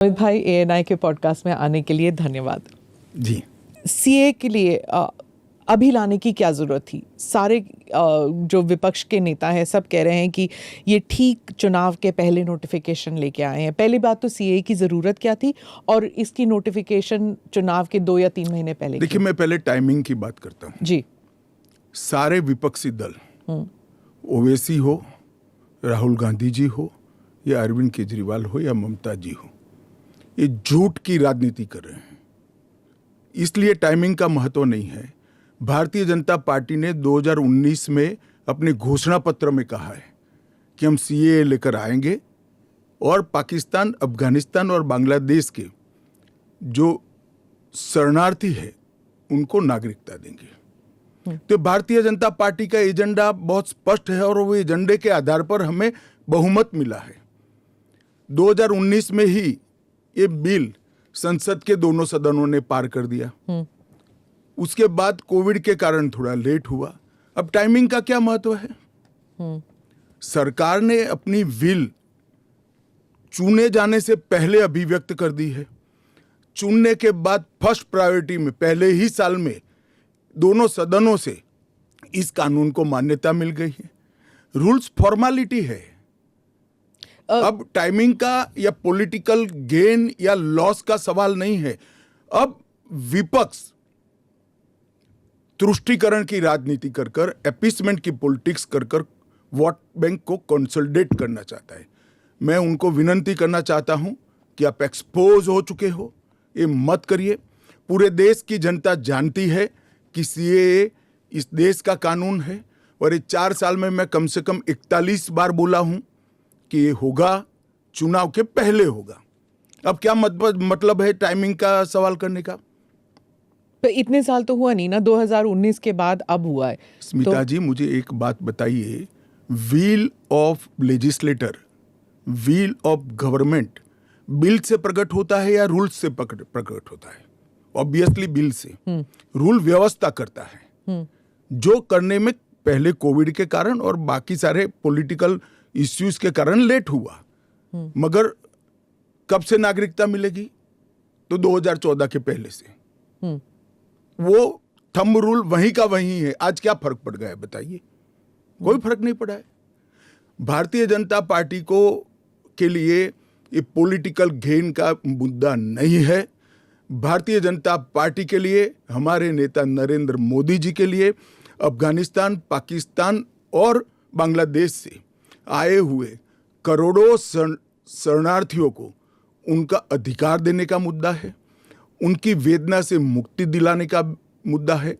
अमित भाई, एएनआई के पॉडकास्ट में आने के लिए धन्यवाद जी। सीए के लिए अभी लाने की क्या ज़रूरत थी? सारे जो विपक्ष के नेता हैं सब कह रहे हैं कि ये ठीक चुनाव के पहले नोटिफिकेशन लेके आए हैं। पहली बात तो सीए की ज़रूरत क्या थी और इसकी नोटिफिकेशन चुनाव के 2 या 3 महीने पहले देखिए, मैं पहले टाइमिंग की बात करता हूँ। जी। सारे विपक्षी दल, ओवैसी हो, राहुल गांधी जी हो या अरविंद केजरीवाल हो या ममता जी हो, ये झूठ की राजनीति कर रहे हैं। इसलिए टाइमिंग का महत्व नहीं है। भारतीय जनता पार्टी ने 2019 में अपने घोषणा पत्र में कहा है कि हम सीए लेकर आएंगे और पाकिस्तान, अफगानिस्तान और बांग्लादेश के जो शरणार्थी है उनको नागरिकता देंगे। तो भारतीय जनता पार्टी का एजेंडा बहुत स्पष्ट है और वो एजेंडे के आधार पर हमें बहुमत मिला है। 2019 में ही ये बिल संसद के दोनों सदनों ने पार कर दिया। उसके बाद कोविड के कारण थोड़ा लेट हुआ। अब टाइमिंग का क्या महत्व है? सरकार ने अपनी विल चुने जाने से पहले अभिव्यक्त कर दी है। चुनने के बाद फर्स्ट प्रायोरिटी में पहले ही साल में दोनों सदनों से इस कानून को मान्यता मिल गई है। रूल्स फॉर्मेलिटी है। अब टाइमिंग का या पॉलिटिकल गेन या लॉस का सवाल नहीं है। अब विपक्ष तुष्टीकरण की राजनीति कर कर, एपीसमेंट की पॉलिटिक्स कर कर वोट बैंक को कंसोलिडेट करना चाहता है। मैं उनको विनती करना चाहता हूं कि आप एक्सपोज हो चुके हो, ये मत करिए। पूरे देश की जनता जानती है कि सीएए इस देश का कानून है और ये 4 साल में मैं कम से कम 41 बार बोला हूं कि ये होगा, चुनाव के पहले होगा। अब क्या मतलब है टाइमिंग का सवाल करने का? तो इतने साल तो हुआ नहीं ना, 2019 के बाद अब हुआ है। स्मिता जी, मुझे एक बात बताइए, wheel of legislator, wheel of government bill से प्रकट होता है या रूल से प्रकट होता है? ऑब्वियसली बिल से। रूल व्यवस्था करता है, जो करने में पहले कोविड के कारण और बाकी सारे पॉलिटिकल इश्यूज के कारण लेट हुआ। मगर कब से नागरिकता मिलेगी? तो 2014 के पहले से। वो थंब रूल वहीं का वहीं है। आज क्या फर्क पड़ गया है बताइए? कोई फर्क नहीं पड़ा है। भारतीय जनता पार्टी को के लिए ये पॉलिटिकल गेन का मुद्दा नहीं है। भारतीय जनता पार्टी के लिए, हमारे नेता नरेंद्र मोदी जी के लिए अफगानिस्तान, पाकिस्तान और बांग्लादेश से आए हुए करोड़ों शरणार्थियों को उनका अधिकार देने का मुद्दा है, उनकी वेदना से मुक्ति दिलाने का मुद्दा है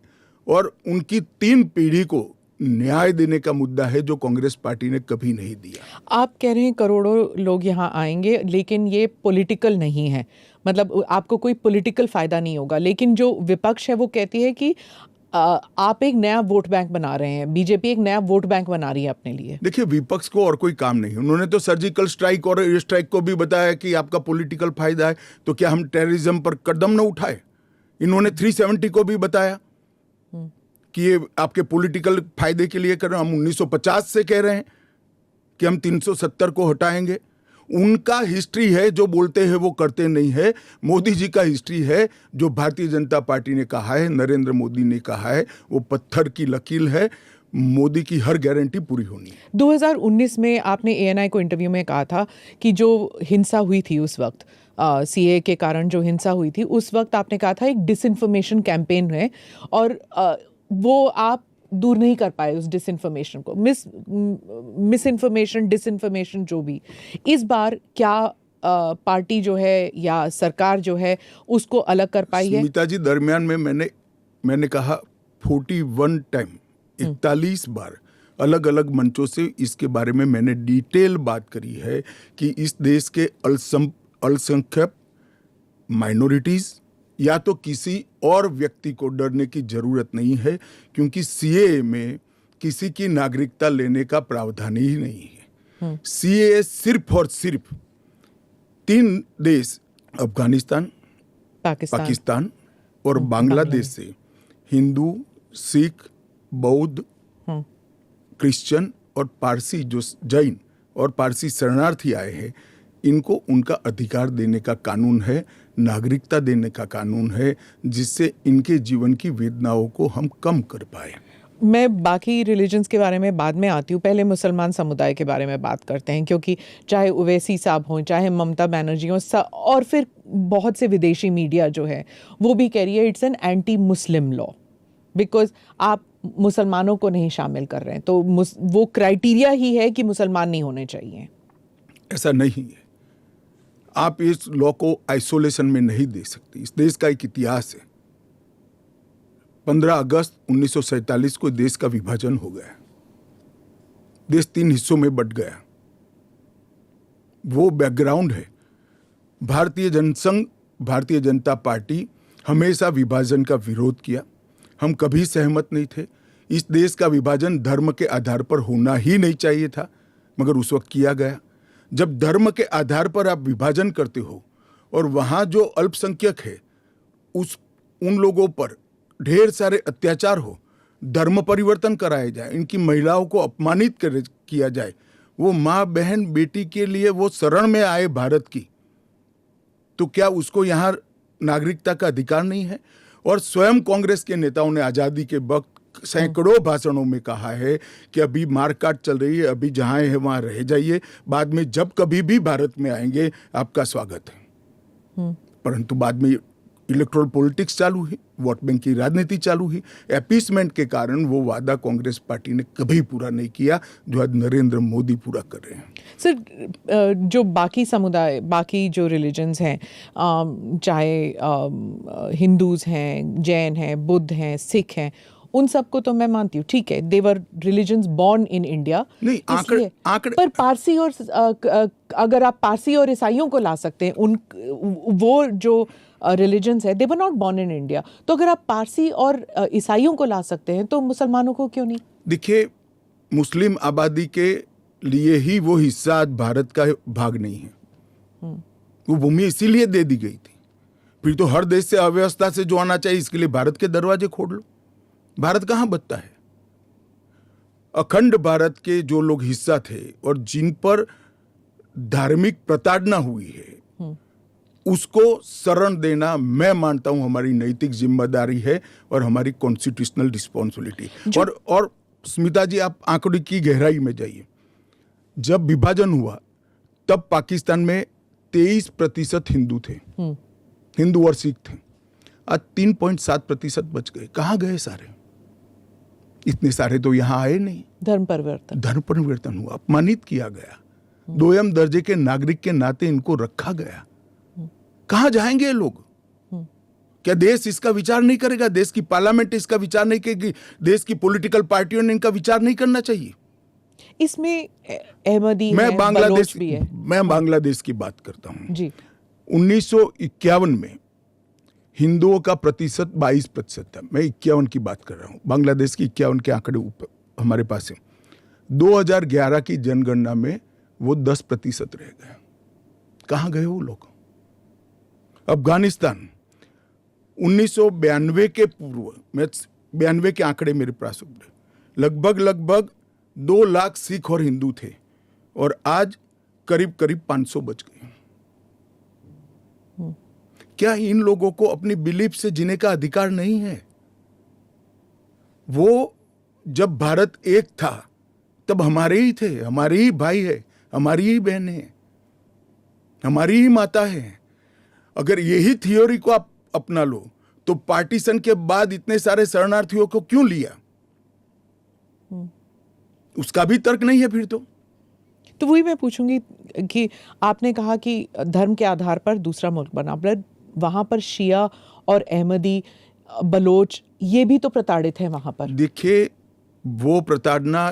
और उनकी 3 पीढ़ी को न्याय देने का मुद्दा है, जो कांग्रेस पार्टी ने कभी नहीं दिया। आप कह रहे हैं करोड़ों लोग यहाँ आएंगे, लेकिन ये पॉलिटिकल नहीं है, मतलब आपको कोई पॉलिटिकल फायदा नहीं होगा। लेकिन जो विपक्ष है वो कहती है कि आप एक नया वोट बैंक बना रहे हैं, बीजेपी एक नया वोट बैंक बना रही है अपने लिए। देखिए, विपक्ष को और कोई काम नहीं। उन्होंने तो सर्जिकल स्ट्राइक और एयर स्ट्राइक को भी बताया कि आपका पॉलिटिकल फायदा है, तो क्या हम टेररिज्म पर कदम न उठाए? इन्होंने 370 को भी बताया कि ये आपके पॉलिटिकल फायदे के लिए कर रहे हैं। हम 1950 से कह रहे हैं कि हम 370 को हटाएंगे। उनका हिस्ट्री है, जो बोलते हैं वो करते नहीं है। मोदी जी का हिस्ट्री है, जो भारतीय जनता पार्टी ने कहा है, नरेंद्र मोदी ने कहा है, वो पत्थर की लकीर है। मोदी की हर गारंटी पूरी होनी है। 2019 में आपने एएनआई को इंटरव्यू में कहा था कि जो हिंसा हुई थी उस वक्त, सीए के कारण जो हिंसा हुई थी उस वक्त आपने कहा था एक डिसइंफॉर्मेशन कैंपेन है और वो आप दूर नहीं कर पाए उस डिसइंफॉर्मेशन को, मिस इन्फॉर्मेशन, डिसइंफॉर्मेशन, जो भी। इस बार क्या पार्टी जो है या सरकार जो है उसको अलग कर पाई है? स्मिता जी, दरमियान में मैंने कहा 41 टाइम, 41 बार अलग अलग मंचों से इसके बारे में मैंने डिटेल बात करी है कि इस देश के अल्पसंख्यक माइनॉरिटीज या तो किसी और व्यक्ति को डरने की जरूरत नहीं है, क्योंकि सीए में किसी की नागरिकता लेने का प्रावधान ही नहीं है। सीए सिर्फ और सिर्फ 3 देश, अफगानिस्तान, पाकिस्तान और बांग्लादेश से हिंदू, सिख, बौद्ध, क्रिश्चियन और पारसी, जो जैन और पारसी शरणार्थी आए हैं, इनको उनका अधिकार देने का कानून है, नागरिकता देने का कानून है, जिससे इनके जीवन की वेदनाओं को हम कम कर पाए। मैं बाकी रिलीजन्स के बारे में बाद में आती हूँ, पहले मुसलमान समुदाय के बारे में बात करते हैं, क्योंकि चाहे ओवैसी साहब हों, चाहे ममता बनर्जी हों, और फिर बहुत से विदेशी मीडिया जो है वो भी कह रही है it's an anti Muslim law, because आप मुसलमानों को नहीं शामिल कर रहे हैं, तो वो क्राइटेरिया ही है कि मुसलमान नहीं होने चाहिए। ऐसा नहीं है। आप इस लॉ को आइसोलेशन में नहीं दे सकते। इस देश का एक इतिहास है। 15 अगस्त 1947 को देश का विभाजन हो गया, देश 3 हिस्सों में बंट गया। वो बैकग्राउंड है। भारतीय जनसंघ, भारतीय जनता पार्टी हमेशा विभाजन का विरोध किया। हम कभी सहमत नहीं थे। इस देश का विभाजन धर्म के आधार पर होना ही नहीं चाहिए था, मगर उस वक्त किया गया। जब धर्म के आधार पर आप विभाजन करते हो और वहां जो अल्पसंख्यक है उन लोगों पर ढेर सारे अत्याचार हो, धर्म परिवर्तन कराए जाए, इनकी महिलाओं को अपमानित किया जाए, वो माँ बहन बेटी के लिए वो शरण में आए भारत की, तो क्या उसको यहाँ नागरिकता का अधिकार नहीं है? और स्वयं कांग्रेस के नेताओं ने आजादी के वक्त सैकड़ों भाषणों में कहा है कि अभी मारकाट चल रही है, अभी जहां है वहां रह जाइए, बाद में जब कभी भी भारत में आएंगे आपका स्वागत है। परंतु बाद में इलेक्टोरल पॉलिटिक्स चालू हुई, वोट बैंक की राजनीति चालू हुई। अपीसमेंट के कारण वो वादा कांग्रेस पार्टी ने कभी पूरा नहीं किया, जो आज नरेंद्र मोदी पूरा कर रहे हैं। सर, जो बाकी समुदाय, बाकी जो रिलीजन्स हैं, चाहे हिंदूज हैं, जैन हैं, बुद्ध हैं, सिख हैं, उन सबको तो मैं मानती हूँ, ठीक है, देवर रिलीजन्स बॉर्न इन इंडिया। नहीं, आंकड़े पर पारसी और अगर आप पारसी और ईसाइयों को ला सकते हैं, वो जो रिलीजन्स है, they were not born in India, तो अगर आप पारसी और ईसाइयों को ला सकते हैं तो मुसलमानों को क्यों नहीं? देखिए, मुस्लिम आबादी के लिए ही वो हिस्सा आज भारत का भाग नहीं है। वो भूमि इसीलिए दे दी गई थी। फिर तो हर देश से अव्यवस्था से जो आना चाहिए, इसके लिए भारत के दरवाजे खोल लो। भारत कहां बचता है? अखंड भारत के जो लोग हिस्सा थे और जिन पर धार्मिक प्रताड़ना हुई है, उसको शरण देना मैं मानता हूं हमारी नैतिक जिम्मेदारी है और हमारी कॉन्स्टिट्यूशनल रिस्पॉन्सिबिलिटी। और स्मिता जी, आप आंकड़े की गहराई में जाइए। जब विभाजन हुआ तब पाकिस्तान में 23% हिंदू थे, हिंदू और सिख थे। आज 3.7% बच गए। कहां गए सारे? इतने सारे तो यहां आए नहीं। धर्म परिवर्तन हुआ, अपमानित किया गया, दोयम दर्जे के नागरिक के नाते इनको रखा गया। कहां जाएंगे ये लोग? क्या देश इसका विचार नहीं करेगा? देश की पार्लियामेंट इसका विचार नहीं करेगी? देश की पॉलिटिकल पार्टियों ने इनका विचार नहीं करना चाहिए? इसमें अहमदी मैं बांग्लादेश भी है। मैं बांग्लादेश की बात करता हूं जी। 1951 में हिंदुओं का प्रतिशत 22% था। मैं 51 की बात कर रहा हूं। बांग्लादेश की 51 के आंकड़े ऊपर हमारे पास है। 2011 की जनगणना में वो 10% रह गए। कहां गए वो लोग? अफगानिस्तान 1992 के पूर्व, मैं 92 के आंकड़े मेरे पास लगभग 2 लाख सिख और हिंदू थे और आज करीब 500 बच गए। क्या इन लोगों को अपनी बिलीफ से जीने का अधिकार नहीं है? वो जब भारत एक था तब हमारे ही थे, हमारे ही भाई है, हमारी ही बहन है, हमारी ही माता है। अगर यही थ्योरी को आप अपना लो तो पार्टीशन के बाद इतने सारे शरणार्थियों को क्यों लिया? उसका भी तर्क नहीं है फिर तो वही मैं पूछूंगी कि आपने कहा कि धर्म के आधार पर दूसरा मुल्क बना, पर वहां पर शिया और अहमदी, बलोच, ये भी तो प्रताड़ित है वहां पर। देखिए, वो प्रताड़ना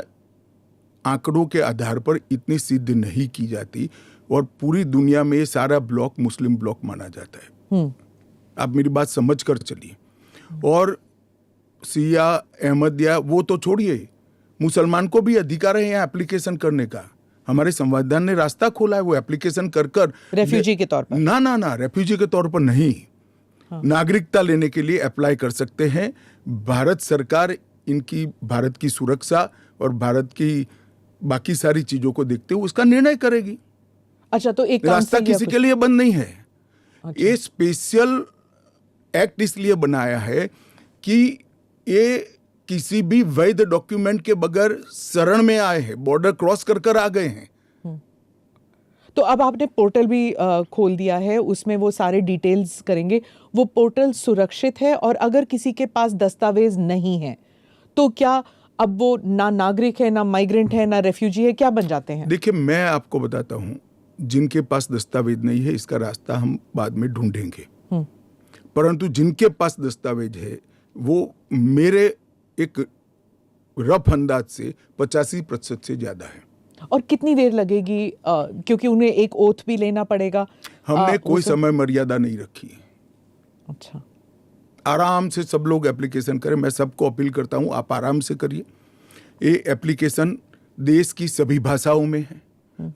आंकड़ों के आधार पर इतनी सिद्ध नहीं की जाती और पूरी दुनिया में सारा ब्लॉक मुस्लिम ब्लॉक माना जाता है। आप मेरी बात समझ कर चलिए। और शिया, अहमदिया वो तो छोड़िए, मुसलमान को भी अधिकार है यहाँ एप्लीकेशन करने का। हमारे संविधान ने रास्ता खोला है, वो एप्लीकेशन कर रेफ्यूजी के तौर पर ना रेफ्यूजी के तौर पर नहीं, नागरिकता लेने के लिए अप्लाई कर सकते हैं। भारत सरकार इनकी भारत की सुरक्षा और भारत की बाकी सारी चीजों को देखते हुए उसका निर्णय करेगी। अच्छा, तो एक रास्ता council या किसी कुछ- के लिए बंद नहीं है। अच्छा। ये स्पेशल एक्ट इसलिए बनाया है कि ये किसी भी वैध डॉक्यूमेंट के बगैर शरण में आए हैं, बॉर्डर क्रॉस कर कर आ गए हैं। तो अब आपने पोर्टल भी खोल दिया है, उसमें वो सारे डिटेल्स करेंगे। वो पोर्टल सुरक्षित है, और अगर किसी के पास दस्तावेज नहीं है तो क्या अब वो ना नागरिक है, ना माइग्रेंट है, ना रेफ्यूजी है, क्या बन जाते हैं? देखिए, मैं आपको बताता हूं, जिनके पास दस्तावेज नहीं है इसका रास्ता हम बाद में ढूंढेंगे, परंतु जिनके पास दस्तावेज है वो मेरे एक रफ अंदाज से 85% से ज्यादा है। और कितनी देर लगेगी, क्योंकि उन्हें एक ओथ भी लेना पड़ेगा? हमने कोई उसे- समय मर्यादा नहीं रखी है। अच्छा। आराम से सब लोग एप्लीकेशन करें। मैं सबको अपील करता हूं, आप आराम से करिए। ये एप्लीकेशन देश की सभी भाषाओं में है।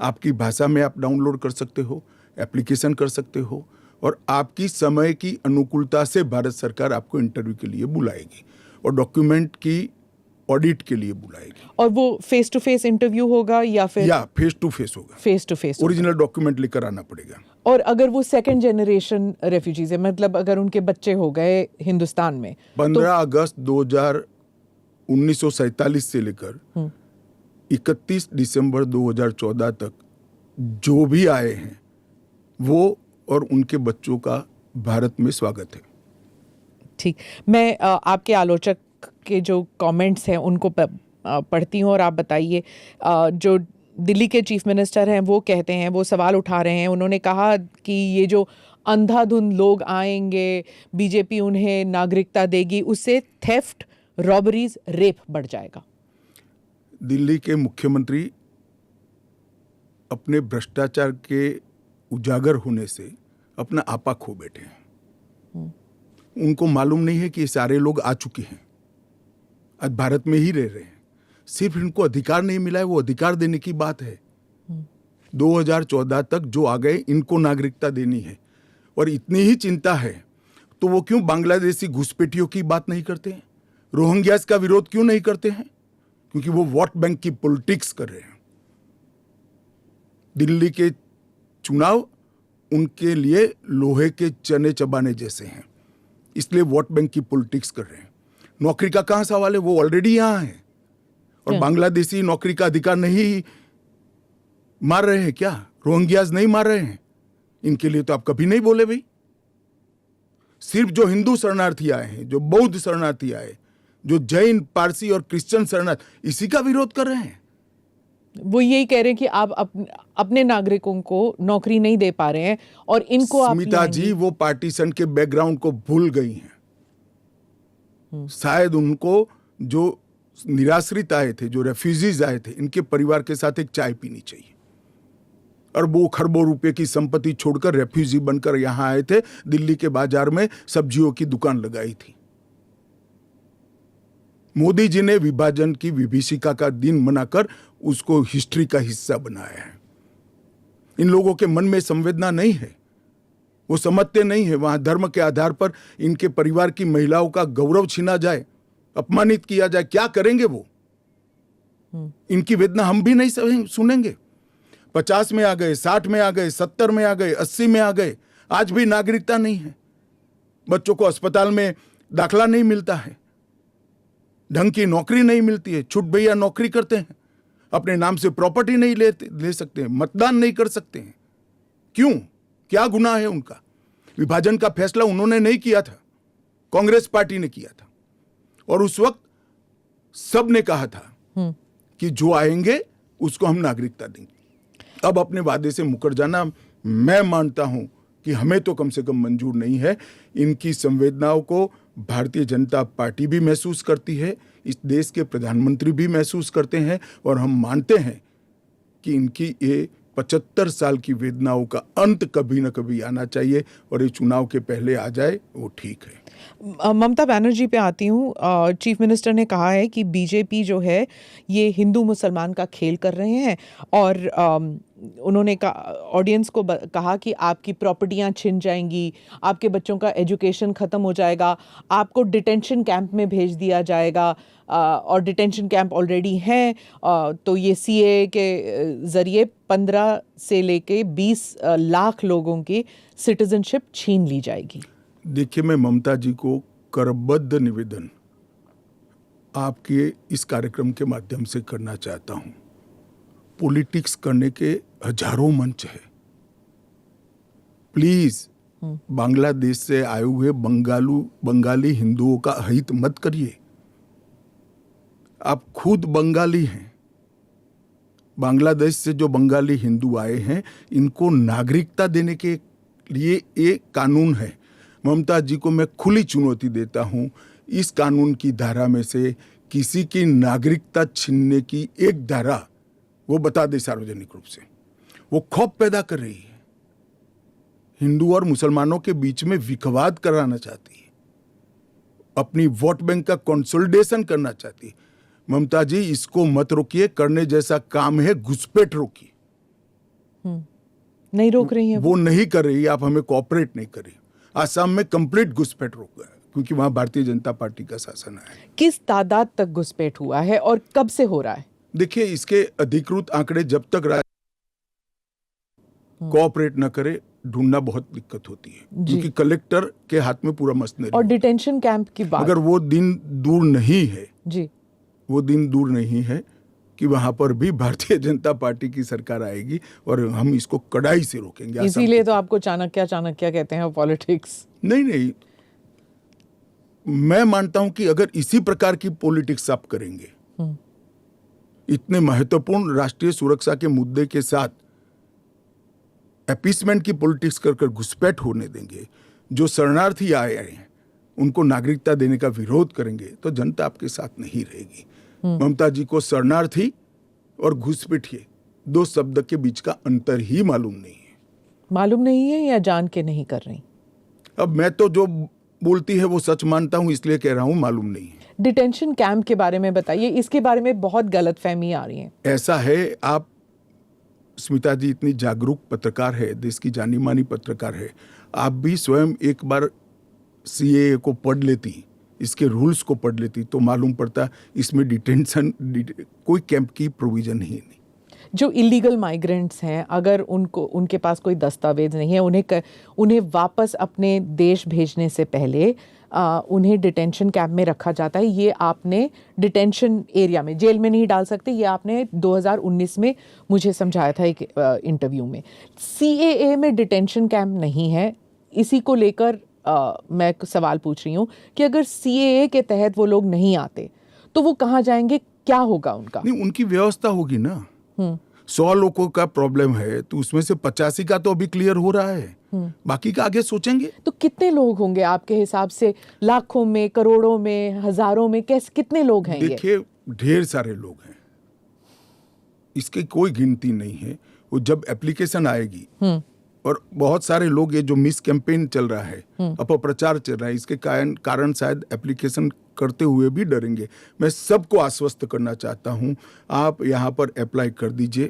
आपकी भाषा में आप डाउनलोड कर सकते हो, एप्लीकेशन कर सकते हो, और आपकी समय की अनुकूलता से भारत सरकार आपको इंटरव्यू के लिए बुलाएगी और डॉक्यूमेंट की ऑडिट के लिए बुलाएगी। और वो फेस टू फेस इंटरव्यू होगा या फिर या फेस टू फेस होगा? Face to face? Original document लेकर आना पड़ेगा। और अगर वो सेकंड जनरेशन रेफ्यूजीज है, मतलब अगर उनके बच्चे हो गए हिंदुस्तान में, 15 अगस्त 1947 से लेकर 31 दिसंबर 2014 तक जो भी आए हैं वो और उनके बच्चों का भारत में स्वागत है। ठीक। मैं आपके आलोचक के जो कमेंट्स हैं उनको पढ़ती हूँ, और आप बताइए। जो दिल्ली के चीफ मिनिस्टर हैं वो कहते हैं, वो सवाल उठा रहे हैं। उन्होंने कहा कि ये जो अंधाधुंध लोग आएंगे, बीजेपी उन्हें नागरिकता देगी, उससे थेफ्ट, रॉबरीज, रेप बढ़ जाएगा। दिल्ली के मुख्यमंत्री अपने भ्रष्टाचार के उजागर होने से अपना आपा खो बैठे हैं। उनको मालूम नहीं है कि ये सारे लोग आ चुके हैं, आज भारत में ही रह रहे हैं। सिर्फ इनको अधिकार नहीं मिला है, वो अधिकार देने की बात है। 2014 तक जो आ गए इनको नागरिकता देनी है। और इतनी ही चिंता है तो वो क्यों बांग्लादेशी घुसपैठियों की बात नहीं करते हैं, रोहिंग्यास का विरोध क्यों नहीं करते हैं? क्योंकि वो वोट बैंक की पॉलिटिक्स कर रहे हैं। दिल्ली के चुनाव उनके लिए लोहे के चने चबाने जैसे हैं, इसलिए वोट बैंक की पॉलिटिक्स कर रहे हैं। नौकरी का कहां सवाल है, वो ऑलरेडी यहां है। और बांग्लादेशी नौकरी का अधिकार नहीं मार रहे हैं क्या? रोहिंग्यास नहीं मार रहे हैं? इनके लिए तो आप कभी नहीं बोले भाई। सिर्फ जो हिंदू शरणार्थी आए हैं, जो बौद्ध शरणार्थी आए, जो जैन, पारसी और क्रिश्चियन शरणार्थी, इसी का विरोध कर रहे हैं। वो यही कह रहे हैं कि आप अपने नागरिकों को नौकरी नहीं दे पा रहे हैं, और इनको आप स्मिता जी वो पार्टीशन के बैकग्राउंड को भूल गई हैं। शायद उनको जो निराश्रित आए थे, जो रेफ्यूजीज आए थे, इनके परिवार के साथ एक चाय पीनी चाहिए। अरबों खरबों रुपए की संपत्ति छोड़कर रेफ्यूजी बनकर यहां आए थे, दिल्ली के बाजार में सब्जियों की दुकान लगाई थी। मोदी जी ने विभाजन की विभीषिका का दिन मनाकर उसको हिस्ट्री का हिस्सा बनाया है। इन लोगों के मन में संवेदना नहीं है, वो समझते नहीं है वहां धर्म के आधार पर इनके परिवार की महिलाओं का गौरव छीना जाए, अपमानित किया जाए, क्या करेंगे वो? इनकी वेदना हम भी नहीं सुनेंगे। 50 में आ गए, 60 में आ गए, 70 में आ गए, 80 में आ गए, आज भी नागरिकता नहीं है। बच्चों को अस्पताल में दाखला नहीं मिलता है, ढंग की नौकरी नहीं मिलती है, छुट भैया नौकरी करते हैं, अपने नाम से प्रॉपर्टी नहीं ले सकते हैं, मतदान नहीं कर सकते हैं। क्यों? क्या गुनाह है उनका? विभाजन का फैसला उन्होंने नहीं किया था, कांग्रेस पार्टी ने किया था। और उस वक्त सब ने कहा था कि जो आएंगे उसको हम नागरिकता देंगे। अब अपने वादे से मुकर जाना, मैं मानता हूं कि हमें तो कम से कम मंजूर नहीं है। इनकी संवेदनाओं को भारतीय जनता पार्टी भी महसूस करती है, इस देश के प्रधानमंत्री भी महसूस करते हैं, और हम मानते हैं कि इनकी ये 75 साल की वेदनाओं का अंत कभी न कभी आना चाहिए, और ये चुनाव के पहले आ जाए वो ठीक है। ममता बनर्जी पे आती हूँ। चीफ मिनिस्टर ने कहा है कि बीजेपी जो है ये हिंदू मुसलमान का खेल कर रहे हैं, और उन्होंने ऑडियंस को कहा कि आपकी प्रॉपर्टियां छिन जाएंगी, आपके बच्चों का एजुकेशन ख़त्म हो जाएगा, आपको डिटेंशन कैंप में भेज दिया जाएगा, और डिटेंशन कैंप ऑलरेडी हैं। तो ये सीए के ज़रिए 15 से लेके 20 लाख लोगों की सिटीजनशिप छीन ली जाएगी। देखिए, मैं ममता जी को करबद्ध निवेदन आपके इस कार्यक्रम के माध्यम से करना चाहता हूं। पॉलिटिक्स करने के हजारों मंच है। प्लीज बांग्लादेश से आए हुए बंगाली हिंदुओं का हित मत करिए। आप खुद बंगाली हैं। बांग्लादेश से जो बंगाली हिंदू आए हैं, इनको नागरिकता देने के लिए एक कानून है। ममता जी को मैं खुली चुनौती देता हूं, इस कानून की धारा में से किसी की नागरिकता छीनने की एक धारा वो बता दे सार्वजनिक रूप से। वो खौफ पैदा कर रही है, हिंदू और मुसलमानों के बीच में विखवाद कराना चाहती है, अपनी वोट बैंक का कंसोलिडेशन करना चाहती है। ममता जी, इसको मत रोकिए। करने जैसा काम है, घुसपैठ रोकिए। नहीं रोक रही है वो नहीं कर रही, आप हमें कोऑपरेट नहीं कर रही। आसाम में कंप्लीट घुसपैठ रोक गया क्योंकि वहां भारतीय जनता पार्टी का शासन है। किस तादाद तक घुसपैठ हुआ है और कब से हो रहा है? देखिए, इसके अधिकृत आंकड़े जब तक कोऑपरेट न करे, ढूंढना बहुत दिक्कत होती है, क्योंकि कलेक्टर के हाथ में पूरा मशीनरी। और डिटेंशन कैंप की बात, अगर वो दिन दूर नहीं है जी, वो दिन दूर नहीं है कि वहां पर भी भारतीय जनता पार्टी की सरकार आएगी और हम इसको कड़ाई से रोकेंगे। इसीलिए तो आपको चाणक्य कहते हैं पॉलिटिक्स। नहीं, मैं मानता हूं कि अगर इसी प्रकार की पॉलिटिक्स आप करेंगे, इतने महत्वपूर्ण राष्ट्रीय सुरक्षा के मुद्दे के साथ अपीसमेंट की पॉलिटिक्स कर घुसपैठ होने देंगे, जो शरणार्थी आए हैं उनको नागरिकता देने का विरोध करेंगे, तो जनता आपके साथ नहीं रहेगी। ममता जी को शरणार्थी और घुसपैठिए दो शब्द के बीच का अंतर ही मालूम नहीं है या जान के नहीं कर रही? अब मैं तो जो बोलती है वो सच मानता हूं, इसलिए कह रहा हूं मालूम नहीं है। डिटेंशन कैंप के बारे में बताइए, इसके बारे में बहुत गलतफहमी आ रही है। ऐसा है, आप स्मिता जी इतनी जागरूक पत्रकार है, देश की जानी मानी पत्रकार है, आप भी स्वयं एक बार सीएए को पढ़ लेती, इसके रूल्स को पढ़ लेती, तो मालूम पड़ता इसमें कोई कैंप की प्रोविजन ही नहीं। जो इलीगल माइग्रेंट्स हैं, अगर उनके पास कोई दस्तावेज नहीं है, उन्हें वापस अपने देश भेजने से पहले उन्हें डिटेंशन कैंप में रखा जाता है। ये आपने डिटेंशन एरिया में, जेल में नहीं डाल सकते, ये आपने 2019 में मुझे समझाया था एक इंटरव्यू में। सीएए में डिटेंशन कैंप नहीं है। इसी को लेकर मैं सवाल पूछ रही हूँ कि अगर सीएए के तहत वो लोग नहीं आते तो वो कहाँ जाएंगे, क्या होगा उनका? नहीं, उनकी व्यवस्था होगी ना। 100 लोगों का प्रॉब्लम है तो उसमें से 85 का तो अभी क्लियर हो रहा है, बाकी का आगे सोचेंगे। तो कितने लोग होंगे आपके हिसाब से? लाखों में, करोड़ों में, हजारों में, कितने लोग हैं? देखिए, ढेर सारे लोग हैं, इसकी कोई गिनती नहीं है। वो जब एप्लीकेशन आएगी, और बहुत सारे लोग, ये जो मिस कैंपेन चल रहा है, अपप्रचार चल रहा है, इसके कारण शायद एप्लीकेशन करते हुए भी डरेंगे। मैं सबको आश्वस्त करना चाहता हूं, आप यहां पर अप्लाई कर दीजिए।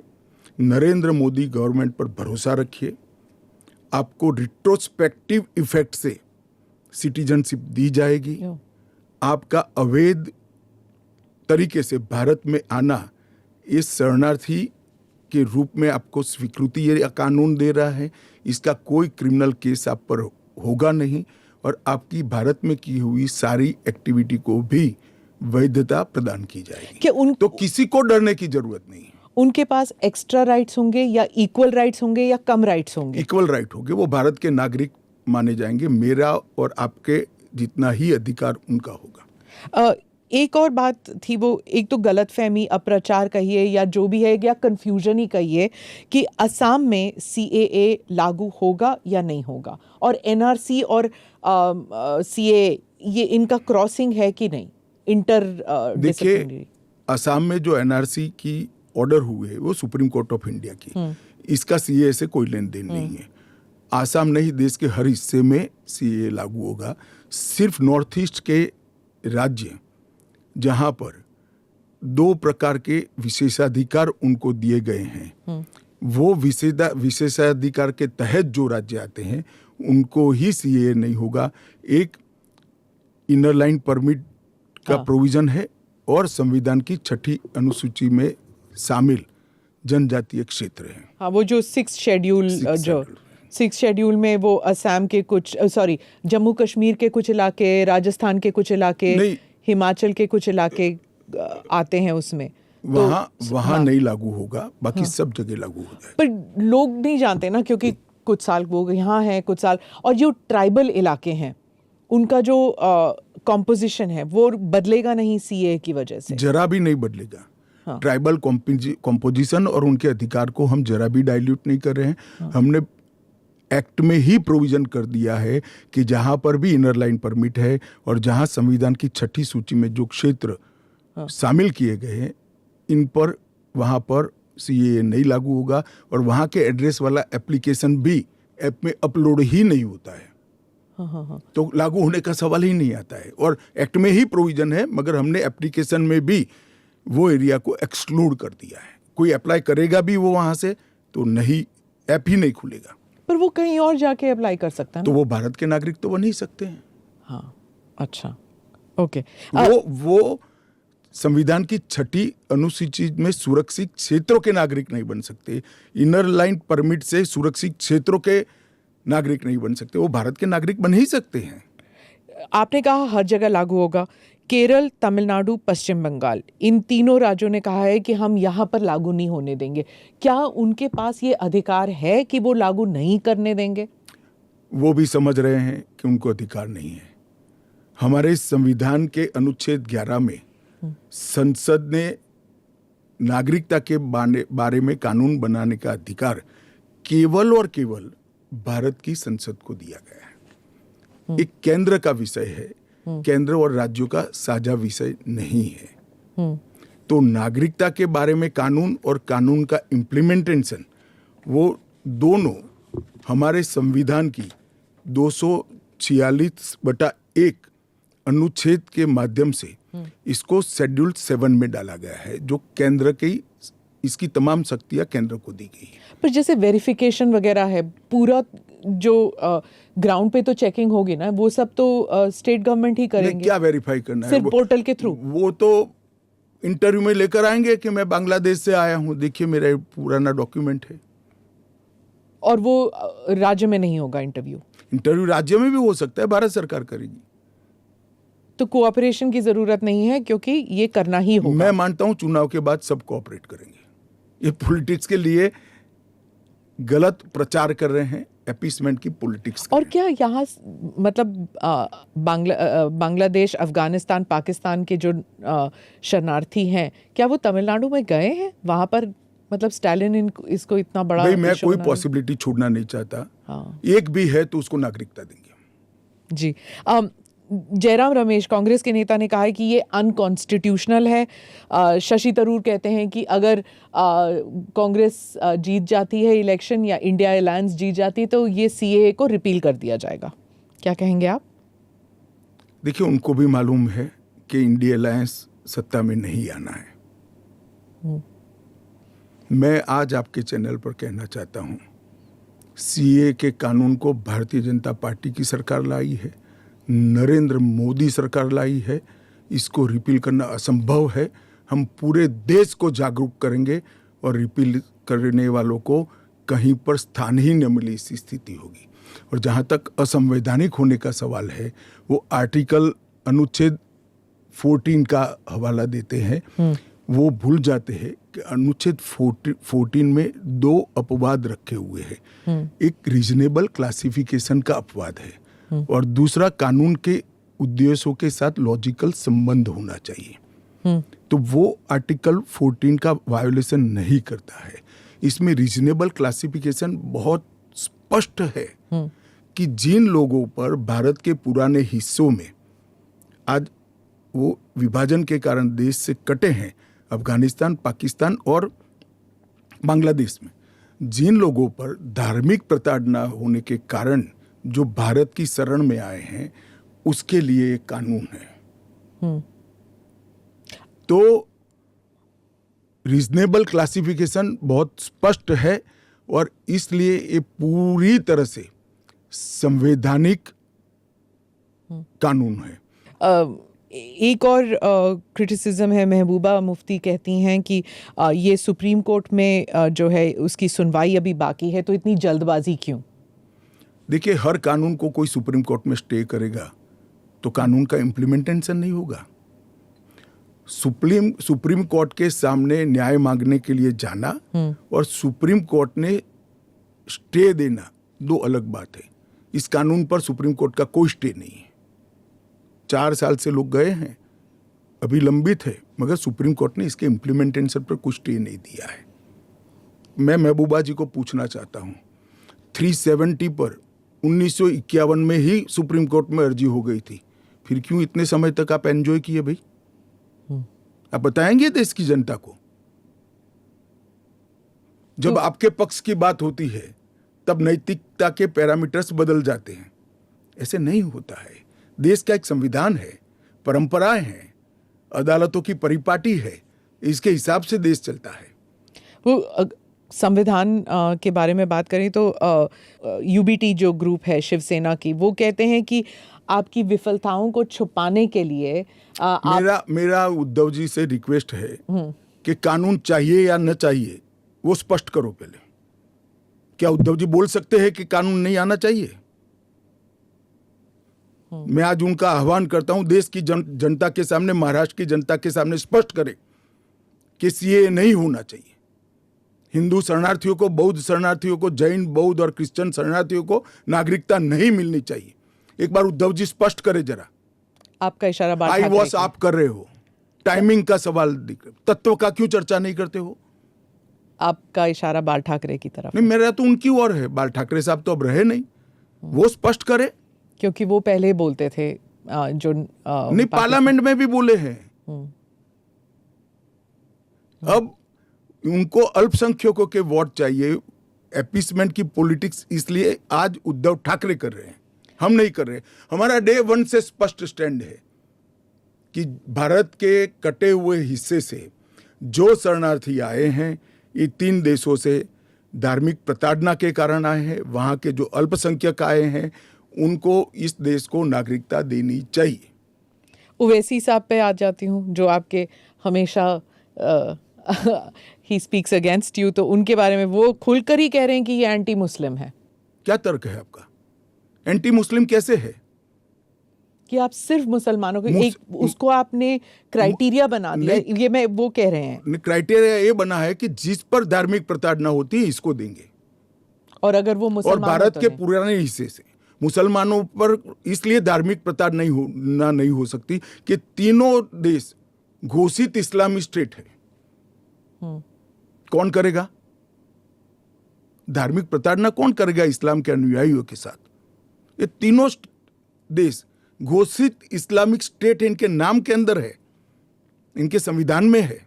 नरेंद्र मोदी गवर्नमेंट पर भरोसा रखिए, आपको रिट्रोस्पेक्टिव इफेक्ट से सिटीजनशिप दी जाएगी। आपका अवैध तरीके से भारत में आना, इस शरणार्थी के रूप में आपको स्वीकृति ये कानून दे रहा है, इसका कोई क्रिमिनल केस आप पर होगा नहीं, और आपकी भारत में की हुई सारी एक्टिविटी को भी वैधता प्रदान की जाएगी। तो किसी को डरने की जरूरत नहीं है। उनके पास एक्स्ट्रा राइट्स होंगे या इक्वल राइट्स होंगे या कम राइट्स होंगे? इक्वल राइट होंगे, वो भारत के नागरिक माने जाएंगे। मेरा और आपके जितना ही अधिकार उनका होगा। एक और बात थी, वो एक तो गलतफहमी, अप्रचार कहिए या जो भी है, या कंफ्यूजन ही कहिए, कि असम में सीएए लागू होगा या नहीं होगा, और एनआरसी और सीएए ये इनका क्रॉसिंग है कि नहीं, इंटर देखिए, असम में जो एनआरसी की ऑर्डर हुए वो सुप्रीम कोर्ट ऑफ इंडिया की, इसका सीएए से कोई लेन देन नहीं है। आसाम नहीं, देश के हर हिस्से में सीएए लागू होगा। सिर्फ नॉर्थ ईस्ट के राज्य जहां पर 2 प्रकार के विशेषाधिकार उनको दिए गए हैं, वो विशेषाधिकार के तहत जो राज्य आते हैं उनको ही सीएए नहीं होगा। एक इनर लाइन परमिट का प्रोविजन है और संविधान की 6ठी अनुसूची में शामिल जनजातीय क्षेत्र है। हाँ, वो जो 6 शेड्यूल में वो असम के कुछ जम्मू कश्मीर के कुछ इलाके, राजस्थान के कुछ इलाके, हिमाचल के कुछ इलाके आते हैं उसमें। वहाँ नहीं लागू होगा, बाकी सब जगह लागू हो जाएगा। पर लोग नहीं जानते ना, क्योंकि कुछ साल वो यहाँ हैं, कुछ साल, और जो ट्राइबल इलाके हैं उनका जो कॉम्पोजिशन है वो बदलेगा नहीं सीए की वजह से? जरा भी नहीं बदलेगा। ट्राइबल कॉम्पोजिशन और उनके अधिकार को हम जरा भी डाइल्यूट नहीं कर रहे हैं। हमने एक्ट में ही प्रोविजन कर दिया है कि जहां पर भी इनर लाइन परमिट है और जहां संविधान की 6ठी सूची में जो क्षेत्र शामिल किए गए हैं, इन पर वहां पर सीएए नहीं लागू होगा और वहां के एड्रेस वाला एप्लीकेशन भी ऐप में अपलोड ही नहीं होता है। तो लागू होने का सवाल ही नहीं आता है। और एक्ट में ही प्रोविजन है, मगर हमने एप्लीकेशन में भी वो एरिया को एक्सक्लूड कर दिया है। कोई अप्लाई करेगा भी वो वहां से तो नहीं, ऐप ही नहीं खुलेगा। पर वो कहीं और जाके अप्लाई कर सकता है ना? तो वो भारत के नागरिक तो बन नहीं सकते हैं। हाँ, अच्छा, ओके। वो संविधान की 6ठी अनुसूची में सुरक्षित क्षेत्रों के नागरिक नहीं बन सकते। इनर लाइन परमिट से सुरक्षित क्षेत्रों के नागरिक नहीं बन सकते। वो भारत के नागरिक बन ही सकते हैं। आपने कहा हर जगह लागू होगा। केरल, तमिलनाडु, पश्चिम बंगाल, इन तीनों राज्यों ने कहा है कि हम यहाँ पर लागू नहीं होने देंगे। क्या उनके पास ये अधिकार है कि वो लागू नहीं करने देंगे? वो भी समझ रहे हैं कि उनको अधिकार नहीं है। हमारे संविधान के अनुच्छेद 11 में संसद ने नागरिकता के बारे में कानून बनाने का अधिकार केवल और केवल भारत की संसद को दिया गया है। एक केंद्र का विषय है, केंद्र और राज्यों का साझा विषय नहीं है। तो नागरिकता के बारे में कानून और कानून का इम्प्लीमेंटेशन, वो दोनों हमारे संविधान की 246/1 अनुच्छेद के माध्यम से इसको शेड्यूल 7 में डाला गया है, जो केंद्र की इसकी तमाम शक्तियां केंद्र को दी गई है। पर जैसे वेरिफिकेशन वगैरह है, पूरा जो ग्राउंड पे तो चेकिंग होगी ना, वो सब तो स्टेट गवर्नमेंट ही करेंगे। क्या वेरीफाई करना है? सिर्फ पोर्टल के थ्रू? वो तो इंटरव्यू में लेकर आएंगे कि मैं बांग्लादेश से आया हूं, देखिए मेरा पुराना डॉक्यूमेंट है। और वो राज्य में नहीं होगा इंटरव्यू? इंटरव्यू राज्य में भी हो सकता है, भारत सरकार करेगी। तो कोऑपरेशन की जरूरत नहीं है, क्योंकि ये करना ही होगा। मैं मानता हूं चुनाव के बाद सब कोऑपरेट करेंगे। ये पॉलिटिक्स के लिए गलत प्रचार कर रहे हैं, अपीसमेंट की पॉलिटिक्स। और क्या यहाँ मतलब बांग्लादेश, अफगानिस्तान, पाकिस्तान के जो शरणार्थी हैं, क्या वो तमिलनाडु में गए हैं? वहां पर मतलब स्टालिन इसको इतना बड़ा, भाई मैं कोई पॉसिबिलिटी छोड़ना नहीं चाहता। एक भी है तो उसको नागरिकता देंगे। जी। जयराम रमेश, कांग्रेस के नेता, ने कहा है कि ये अनकॉन्स्टिट्यूशनल है। शशि थरूर कहते हैं कि अगर कांग्रेस जीत जाती है इलेक्शन या इंडिया अलायंस जीत जाती तो ये सीएए को रिपील कर दिया जाएगा। क्या कहेंगे आप? देखिए, उनको भी मालूम है कि इंडिया अलायंस सत्ता में नहीं आना है। मैं आज आपके चैनल पर कहना चाहता हूं, सीएए के कानून को भारतीय जनता पार्टी की सरकार लाई है, नरेंद्र मोदी सरकार लाई है। इसको रिपील करना असंभव है। हम पूरे देश को जागरूक करेंगे और रिपील करने वालों को कहीं पर स्थान ही न मिले, इसी स्थिति होगी। और जहां तक असंवैधानिक होने का सवाल है, वो अनुच्छेद 14 का हवाला देते हैं। वो भूल जाते हैं कि अनुच्छेद 14 में 2 अपवाद रखे हुए हैं। एक रीजनेबल क्लासिफिकेशन का अपवाद है और दूसरा कानून के उद्देश्यों के साथ लॉजिकल संबंध होना चाहिए। तो वो आर्टिकल 14 का वायोलेशन नहीं करता है। इसमें रीजनेबल क्लासिफिकेशन बहुत स्पष्ट है कि जिन लोगों पर भारत के पुराने हिस्सों में आज वो विभाजन के कारण देश से कटे हैं, अफगानिस्तान, पाकिस्तान और बांग्लादेश में, जिन लोगों पर धार्मिक प्रताड़ना होने के कारण जो भारत की शरण में आए हैं, उसके लिए एक कानून है। तो रीजनेबल क्लासिफिकेशन बहुत स्पष्ट है और इसलिए ये पूरी तरह से संवैधानिक कानून है। एक और क्रिटिसिज्म है, महबूबा मुफ्ती कहती हैं कि ये सुप्रीम कोर्ट में जो है उसकी सुनवाई अभी बाकी है, तो इतनी जल्दबाजी क्यों? देखिए, हर कानून को कोई सुप्रीम कोर्ट में स्टे करेगा तो कानून का इम्प्लीमेंटेशन नहीं होगा। सुप्रीम कोर्ट के सामने न्याय मांगने के लिए जाना और सुप्रीम कोर्ट ने स्टे देना दो अलग बात है। इस कानून पर सुप्रीम कोर्ट का कोई स्टे नहीं है। 4 साल से लोग गए हैं, अभी लंबित है, मगर सुप्रीम कोर्ट ने इसके इम्प्लीमेंटेशन पर कुछ स्टे नहीं दिया है। मैं महबूबा जी को पूछना चाहता हूं, 370 पर 1951 में ही सुप्रीम कोर्ट में अर्जी हो गई थी, फिर क्यों इतने समय तक आप एंजॉय किए भाई? आप बताएंगे देश की जनता को? जब आपके पक्ष की बात होती है तब नैतिकता के पैरामीटर्स बदल जाते हैं। ऐसे नहीं होता है। देश का एक संविधान है, परंपराएं हैं, अदालतों की परिपाटी है, इसके हिसाब से देश चलता है। वो संविधान के बारे में बात करें तो यूबीटी जो ग्रुप है शिवसेना की, वो कहते हैं कि आपकी विफलताओं को छुपाने के लिए मेरा उद्धव जी से रिक्वेस्ट है कि कानून चाहिए या न चाहिए वो स्पष्ट करो पहले। क्या उद्धव जी बोल सकते हैं कि कानून नहीं आना चाहिए? मैं आज उनका आह्वान करता हूं, देश की जनता के सामने, महाराष्ट्र की जनता के सामने स्पष्ट करें कि सीएए नहीं होना चाहिए। हिंदू शरणार्थियों को, बौद्ध शरणार्थियों को, जैन, बौद्ध और क्रिश्चियन शरणार्थियों को नागरिकता नहीं मिलनी चाहिए। एक बार उद्धव जी स्पष्ट करें जरा। आपका इशारा बाल आई ठाकरे वॉश की। आप कर रहे हो, टाइमिंग का सवाल दिख रहा, तत्व का क्यों चर्चा नहीं करते हो? आपका इशारा बाल ठाकरे की तरफ। नहीं, मेरा तो उनकी ओर है। बाल ठाकरे साहब तो अब रहे नहीं, वो स्पष्ट करे। क्योंकि वो पहले बोलते थे जो नहीं, पार्लियामेंट में भी बोले हैं। अब उनको अल्पसंख्यकों के वोट चाहिए, एपीसमेंट की पॉलिटिक्स इसलिए आज उद्धव ठाकरे कर रहे हैं, हम नहीं कर रहे। हमारा डे 1 से स्पष्ट स्टैंड है कि भारत के कटे हुए हिस्से से जो शरणार्थी आए हैं, ये 3 देशों से धार्मिक प्रताड़ना के कारण आए हैं। वहां के जो अल्पसंख्यक आए हैं उनको इस देश को नागरिकता देनी चाहिए। ओवैसी साहब पे आ जाती हूँ, जो आपके हमेशा ही स्पीक्स अगेंस्ट यू, तो उनके बारे में वो खुलकर ही कह रहे हैं कि ये एंटी मुस्लिम है। क्या तर्क है आपका? एंटी मुस्लिम कैसे है? कि आप सिर्फ मुसलमानों को एक उसको आपने क्राइटेरिया बना दिया, ये मैं वो कह रहे हैं। क्राइटेरिया ये बना है कि जिस पर धार्मिक प्रताड़ना होती है इसको देंगे, और अगर वो और मुसलमान भारत के पुराने हिस्से से मुसलमानों पर इसलिए धार्मिक प्रताड़ना नहीं हो सकती कि तीनों देश घोषित इस्लामी स्टेट है। कौन करेगा धार्मिक प्रताड़ना? कौन करेगा इस्लाम के अनुयायियों के साथ? ये तीनों देश घोषित इस्लामिक स्टेट है, इनके नाम के अंदर है, इनके संविधान में है।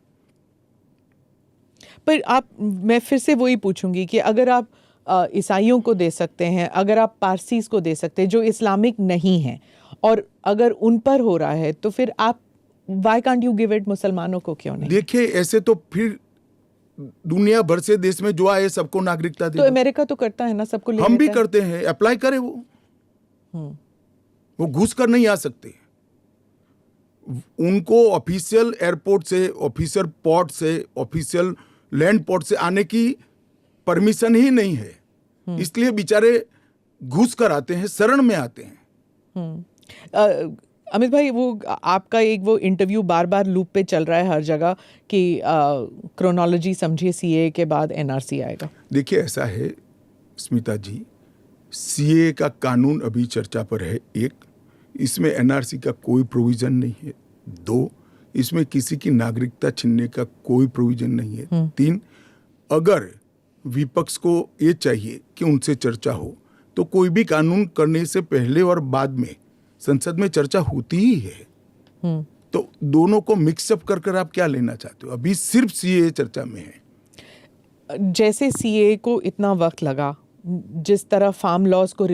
पर मैं फिर से वही पूछूंगी कि अगर आप ईसाइयों को दे सकते हैं, अगर आप पारसीज को दे सकते हैं जो इस्लामिक नहीं हैं, और अगर उन पर हो रहा है, तो फिर आप why can't you give it मुसलमानों को क्यों नहीं? देखिए, ऐसे तो फिर दुनिया भर से देश में जो आए सबको नागरिकता दे। तो अमेरिका तो करता है ना, सबको ले हम भी लेता है। करते हैं, अप्लाई करे वो घुस कर नहीं आ सकते। उनको ऑफिशियल एयरपोर्ट से, ऑफिशियल पोर्ट से, ऑफिशियल लैंड पोर्ट से आने की परमिशन ही नहीं है, इसलिए बेचारे घुस कर आते हैं, शरण में आते हैं। अमित भाई, वो आपका एक वो इंटरव्यू बार बार लूप पे चल रहा है हर जगह कि क्रोनोलॉजी समझिए, सीए के बाद एनआरसी आएगा। देखिए, ऐसा है स्मिता जी, सीए का कानून अभी चर्चा पर है। 1, इसमें एनआरसी का कोई प्रोविजन नहीं है। 2, इसमें किसी की नागरिकता छीनने का कोई प्रोविजन नहीं है। 3, अगर विपक्ष को ये चाहिए कि उनसे चर्चा हो, तो कोई भी कानून करने से पहले और बाद में संसद में चर्चा होती ही है। तो दोनों को मिक्सअप कर आप क्या लेना चाहते हो? अभी सिर्फ सीए चर्चा में है। जैसे सीए को इतना वक्त लगा, जिस तरह फार्म लॉज को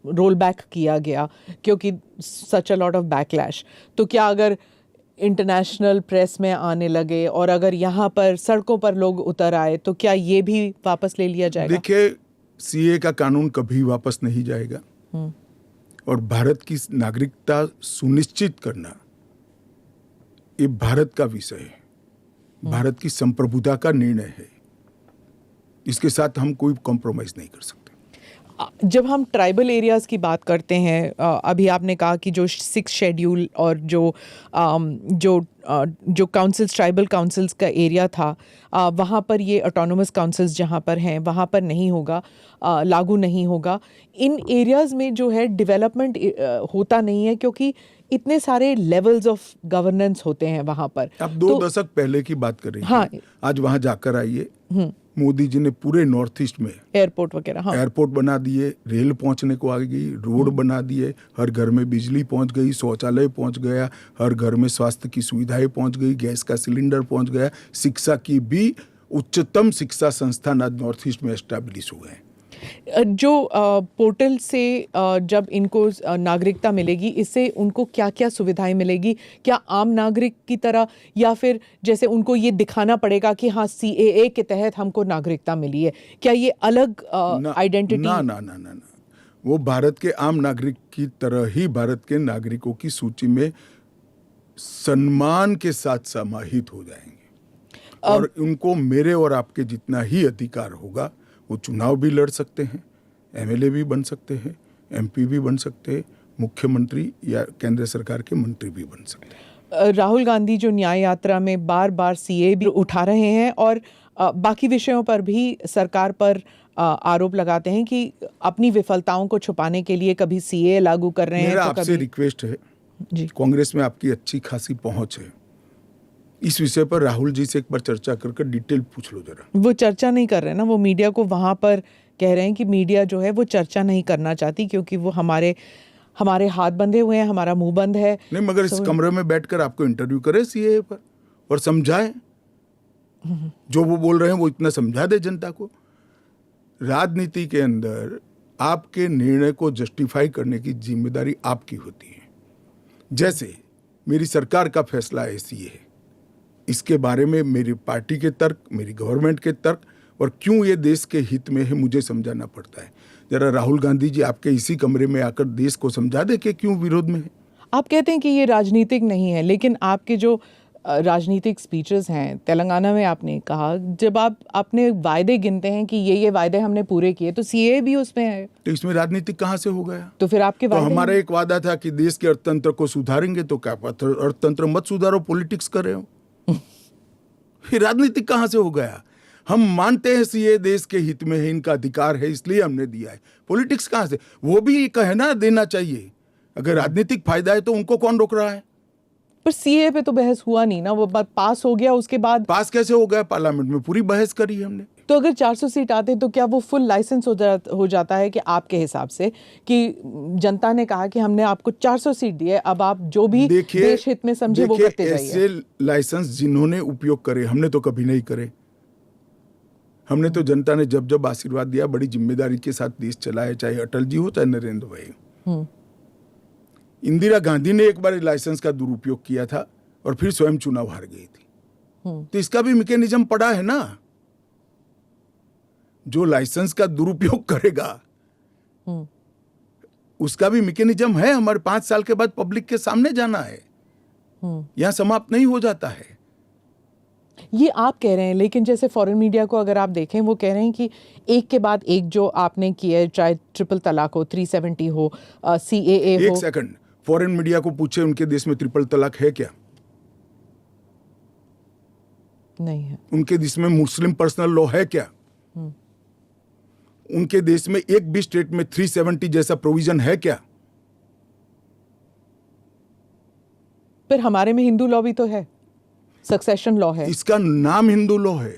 रोल बैक किया गया क्योंकि सच अ लॉट ऑफ बैकलैश, तो क्या अगर इंटरनेशनल प्रेस में आने लगे और अगर यहाँ पर सड़कों पर लोग उतर आए तो क्या ये भी वापस ले लिया जाएगा? देखिए, सीए का कानून कभी वापस नहीं जाएगा और भारत की नागरिकता सुनिश्चित करना ये भारत का विषय है, भारत की संप्रभुता का निर्णय है। इसके साथ हम कोई कॉम्प्रोमाइज नहीं कर सकते। जब हम ट्राइबल एरियाज़ की बात करते हैं, अभी आपने कहा कि जो 6 शेड्यूल और जो काउंसिल्स, ट्राइबल काउंसिल्स का एरिया था, वहाँ पर ये ऑटोनोमस काउंसिल्स जहाँ पर हैं वहाँ पर नहीं होगा, लागू नहीं होगा। इन एरियाज़ में जो है डेवलपमेंट होता नहीं है क्योंकि इतने सारे लेवल्स ऑफ गवर्नेंस होते हैं वहाँ पर। अब 2 दशक पहले की बात कर रही हैं। हाँ। आज वहाँ जाकर आइए, मोदी जी ने पूरे नॉर्थ ईस्ट में एयरपोर्ट वगैरह, हाँ, एयरपोर्ट बना दिए, रेल पहुंचने को आ गई, रोड बना दिए, हर घर में बिजली पहुंच गई, शौचालय पहुंच गया, हर घर में स्वास्थ्य की सुविधाएं पहुंच गई, गैस का सिलेंडर पहुंच गया, शिक्षा की भी उच्चतम शिक्षा संस्थान आज नॉर्थ ईस्ट में एस्टैब्लिश हुए हैं। जो पोर्टल से जब इनको नागरिकता मिलेगी, इससे उनको क्या क्या सुविधाएं मिलेगी? क्या आम नागरिक की तरह, या फिर जैसे उनको ये दिखाना पड़ेगा कि हाँ सीएए के तहत हमको नागरिकता मिली है? क्या ये अलग आइडेंटिटी? ना ना ना ना ना, वो भारत के आम नागरिक की तरह ही भारत के नागरिकों की सूची में सम्मान के साथ समाहित हो जाएंगे और उनको मेरे और आपके जितना ही अधिकार होगा। वो चुनाव भी लड़ सकते हैं, एमएलए भी बन सकते हैं, एमपी भी बन सकते हैं, मुख्यमंत्री या केंद्र सरकार के मंत्री भी बन सकते हैं। राहुल गांधी जो न्याय यात्रा में बार बार सीए भी उठा रहे हैं और बाकी विषयों पर भी सरकार पर आरोप लगाते हैं कि अपनी विफलताओं को छुपाने के लिए कभी सीए लागू कर रहे हैं। मेरा तो आपसे रिक्वेस्ट है जी, कांग्रेस में आपकी अच्छी खासी पहुंच है, इस विषय पर राहुल जी से एक बार चर्चा कर डिटेल पूछ लो जरा। वो चर्चा नहीं कर रहे हैं ना, वो मीडिया को वहां पर कह रहे हैं कि मीडिया जो है वो चर्चा नहीं करना चाहती क्योंकि वो हमारे हाथ बंधे हुए हैं, हमारा मुंह बंद है। नहीं, मगर इस कमरे में बैठकर आपको इंटरव्यू करे सीए पर और समझाए, जो वो बोल रहे हैं वो इतना समझा दे जनता को। राजनीति के अंदर आपके निर्णय को जस्टिफाई करने की जिम्मेदारी आपकी होती है। जैसे मेरी सरकार का फैसला ऐसी है, इसके बारे में मेरी पार्टी के तर्क, मेरी गवर्नमेंट के तर्क और क्यों ये देश के हित में है मुझे समझाना पड़ता है। जरा राहुल गांधी जी आपके इसी कमरे में आकर देश को समझा दे कि क्यों विरोध में है। आप कहते हैं कि ये राजनीतिक नहीं है, लेकिन आपके जो राजनीतिक स्पीचेस हैं, तेलंगाना में आपने कहा, जब आप अपने वायदे गिनते हैं कि ये वायदे हमने पूरे किए, तो सीए भी उसमें है, तो इसमें राजनीतिक कहाँ से हो गया? तो फिर आपके तो वायदे हमारा एक वादा था कि देश के अर्थतंत्र को सुधारेंगे, तो क्या अर्थतंत्र मत सुधारो, पॉलिटिक्स कर रहे हो। फिर राजनीतिक कहाँ से हो गया? हम मानते हैं सीए देश के हित में है, इनका अधिकार है, इसलिए हमने दिया है। पॉलिटिक्स कहाँ से? वो भी कहना देना चाहिए। अगर राजनीतिक फायदा है तो उनको कौन रोक रहा है? पर सीए पे तो बहस हुआ नहीं ना, वो बात पास हो गया, उसके बाद पास कैसे हो गया? पार्लियामेंट में पूरी बहस करी हमने। तो अगर 400 सीट आते तो क्या वो फुल लाइसेंस हो जाता है कि आपके हिसाब से कि जनता ने कहा कि हमने आपको 400 सीट दी है, अब आप जो भी देश हित में समझे वो करते जाइए। ऐसे लाइसेंस जिन्होंने उपयोग करे, हमने तो कभी नहीं करे। हमने तो जनता ने जब जब आशीर्वाद दिया बड़ी जिम्मेदारी के साथ देश चलाया, चाहे अटल जी हो चाहे नरेंद्र भाई। इंदिरा गांधी ने एक बार लाइसेंस का दुरुपयोग किया था और फिर स्वयं चुनाव हार गई थी। तो इसका भी मैकेनिज्म पड़ा है ना। जो लाइसेंस का दुरुपयोग करेगा उसका भी मैकेनिज्म है। हमारे 5 साल के बाद पब्लिक के सामने जाना है, यहां समाप्त नहीं हो जाता है। ये आप कह रहे हैं, लेकिन जैसे फॉरेन मीडिया को अगर आप देखें, वो कह रहे हैं कि एक के बाद एक जो आपने किया है, चाहे ट्रिपल तलाक हो, 370 हो, सीएए हो। एक सेकंड, फॉरेन मीडिया को पूछे उनके देश में ट्रिपल तलाक है क्या? नहीं है। उनके देश में मुस्लिम पर्सनल लॉ है क्या? उनके देश में एक भी स्टेट में 370 जैसा प्रोविजन है क्या? पर हमारे में हिंदू लॉ भी तो है, सक्सेशन लॉ है। इसका नाम हिंदू लॉ है,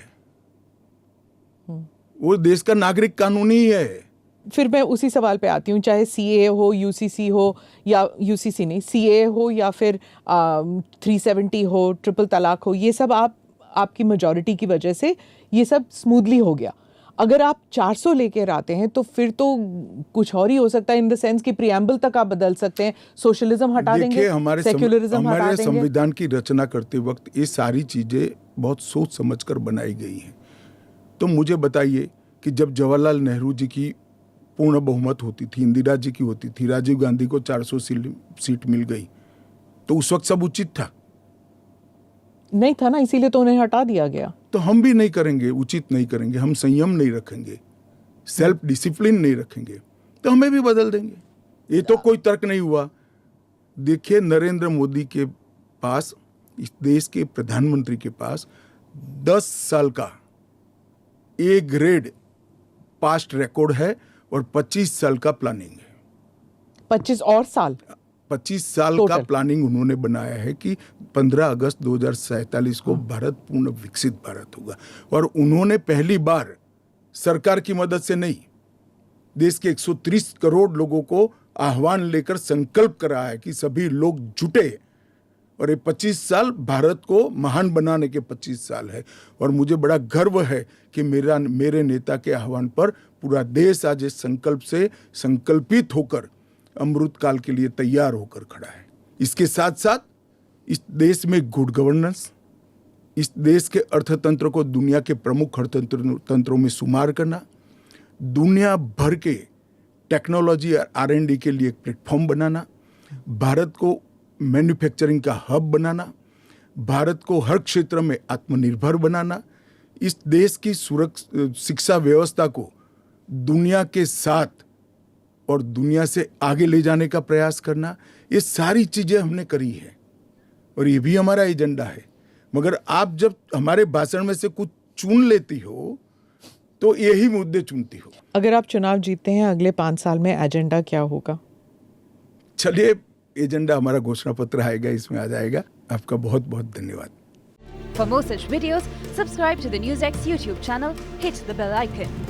वो देश का नागरिक कानून ही है। फिर मैं उसी सवाल पे आती हूँ, चाहे सीए हो, यूसीसी हो, या यूसीसी नहीं, सीए हो, या फिर 370 हो, ट्रिपल तलाक हो, ये सब आपकी मेजॉरिटी की वजह से ये सब स्मूथली हो गया। अगर आप 400 लेकर आते हैं तो फिर तो कुछ और ही हो सकता है, इन द सेंस कि प्रियम्बल तक आप बदल सकते हैं, सोशलिज्म हटा देंगे, देखिए हमारे सेक्युलरिज्म हटा हमारे देंगे। संविधान की रचना करते वक्त ये सारी चीजें बहुत सोच समझकर बनाई गई हैं। तो मुझे बताइए कि जब जवाहरलाल नेहरू जी की पूर्ण बहुमत होती थी, इंदिरा जी की होती थी, राजीव गांधी को 400 सीट मिल गई, तो उस वक्त सब उचित था? नहीं था ना, इसीलिए तो उन्हें हटा दिया गया। तो हम भी नहीं करेंगे, उचित नहीं करेंगे, हम संयम नहीं रखेंगे, सेल्फ डिसिप्लिन नहीं रखेंगे, तो हमें भी बदल देंगे। ये तो कोई तर्क नहीं हुआ। देखिए नरेंद्र मोदी के पास, इस देश के प्रधानमंत्री के पास 10 साल का ए ग्रेड पास्ट रिकॉर्ड है और 25 साल का प्लानिंग है। 25 और साल 25 साल का Total. प्लानिंग उन्होंने बनाया है कि 15 अगस्त 2047 को भारत पूर्ण विकसित भारत होगा। और उन्होंने पहली बार सरकार की मदद से नहीं, देश के 130 करोड़ लोगों को आह्वान लेकर संकल्प करा है कि सभी लोग जुटे, और ये 25 साल भारत को महान बनाने के 25 साल है। और मुझे बड़ा गर्व है कि मेरे नेता के आह्वान पर पूरा देश आज इस संकल्प से संकल्पित होकर अमृत काल के लिए तैयार होकर खड़ा है। इसके साथ साथ इस देश में गुड गवर्नेंस, इस देश के अर्थतंत्र को दुनिया के प्रमुख अर्थतंत्रों में शुमार करना, दुनिया भर के टेक्नोलॉजी और R&D के लिए एक प्लेटफॉर्म बनाना, भारत को मैन्युफैक्चरिंग का हब बनाना, भारत को हर क्षेत्र में आत्मनिर्भर बनाना, इस देश की शिक्षा व्यवस्था को दुनिया के साथ और दुनिया से आगे ले जाने का प्रयास करना, ये सारी चीजें हमने करी है और ये भी हमारा एजेंडा है। मगर आप जब हमारे भाषण में से कुछ चुन लेती हो तो यही मुद्दे चुनती हो। अगर आप चुनाव जीतते हैं अगले 5 साल में एजेंडा क्या होगा? चलिए, एजेंडा हमारा घोषणा पत्र आएगा, इसमें आ जाएगा। आपका बहुत बहुत धन्यवाद। For more such videos, subscribe to the NewsX YouTube channel, hit the bell icon.